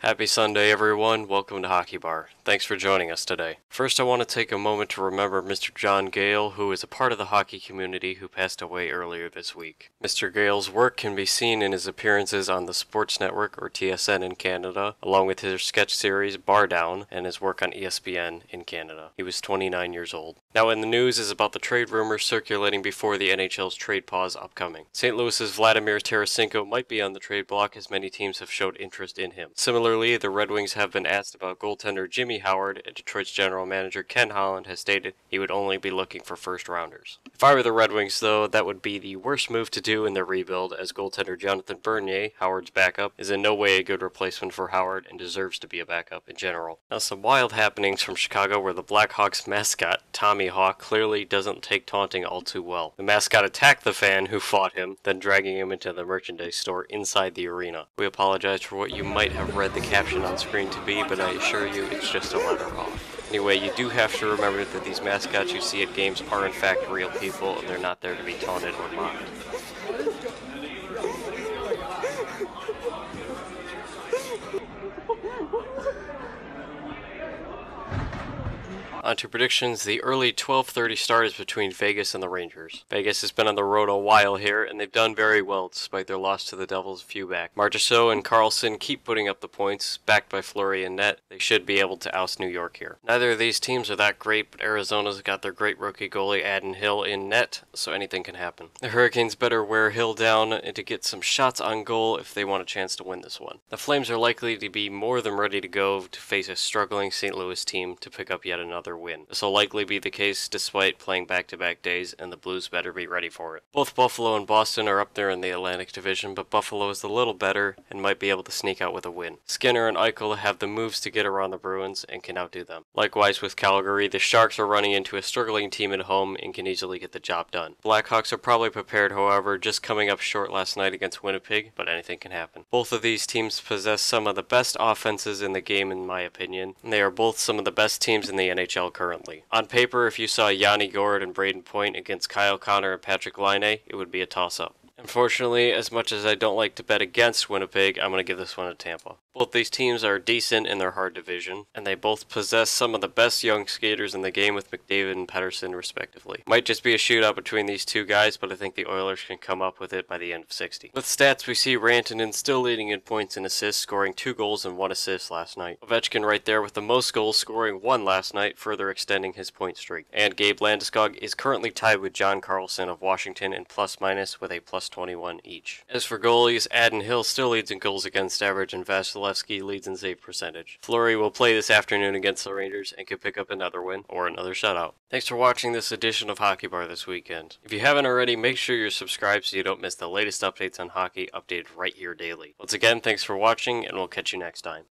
Happy Sunday, everyone. Welcome to Hockeybar. Thanks for joining us today. First, I want to take a moment to remember Mr. Jon Gayle, who is a part of the hockey community who passed away earlier this week. Mr. Gayle's work can be seen in his appearances on the Sports Network, or TSN in Canada, along with his sketch series Bar Down and his work on ESPN in Canada. He was 29 years old. Now in the news is about the trade rumors circulating before the NHL's trade pause upcoming. St. Louis's Vladimir Tarasenko might be on the trade block as many teams have showed interest in him. Similarly, the Red Wings have been asked about goaltender Jimmy Howard, and Detroit's general manager Ken Holland has stated he would only be looking for first-rounders. If I were the Red Wings, though, that would be the worst move to do in their rebuild, as goaltender Jonathan Bernier, Howard's backup, is in no way a good replacement for Howard and deserves to be a backup in general. Now, some wild happenings from Chicago where the Blackhawks mascot, Tommy Hawk, clearly doesn't take taunting all too well. The mascot attacked the fan who fought him, then dragging him into the merchandise store inside the arena. We apologize for what you might have read the caption on screen to be, but I assure you it's just a letter off. Anyway, you do have to remember that these mascots you see at games are in fact real people, and they're not there to be taunted or mocked. On to predictions. The early 12:30 start is between Vegas and the Rangers. Vegas has been on the road a while here, and they've done very well despite their loss to the Devils a few back. Marchessault and Carlson keep putting up the points, backed by Fleury and net. They should be able to oust New York here. Neither of these teams are that great, but Arizona's got their great rookie goalie Adin Hill in net, so anything can happen. The Hurricanes better wear Hill down and to get some shots on goal if they want a chance to win this one. The Flames are likely to be more than ready to go to face a struggling St. Louis team to pick up yet another win. This will likely be the case despite playing back-to-back days, and the Blues better be ready for it. Both Buffalo and Boston are up there in the Atlantic Division, but Buffalo is a little better and might be able to sneak out with a win. Skinner and Eichel have the moves to get around the Bruins and can outdo them. Likewise with Calgary, the Sharks are running into a struggling team at home and can easily get the job done. Blackhawks are probably prepared, however, just coming up short last night against Winnipeg, but anything can happen. Both of these teams possess some of the best offenses in the game in my opinion, and they are both some of the best teams in the NHL currently. On paper, if you saw Yanni Gourde and Braden Point against Kyle Connor and Patrick Laine, it would be a toss-up. Unfortunately, as much as I don't like to bet against Winnipeg, I'm going to give this one to Tampa. Both these teams are decent in their hard division, and they both possess some of the best young skaters in the game with McDavid and Pettersson respectively. Might just be a shootout between these two guys, but I think the Oilers can come up with it by the end of 60. With stats, we see Rantanen still leading in points and assists, scoring 2 goals and 1 assist last night. Ovechkin right there with the most goals, scoring 1 last night, further extending his point streak. And Gabe Landeskog is currently tied with John Carlson of Washington in plus-minus with a plus 21 each. As for goalies, Adin Hill still leads in goals against average and Vasilevsky leads in save percentage. Fleury will play this afternoon against the Rangers and could pick up another win or another shutout. Thanks for watching this edition of Hockeybar this weekend. If you haven't already, make sure you're subscribed so you don't miss the latest updates on hockey updated right here daily. Once again, thanks for watching and we'll catch you next time.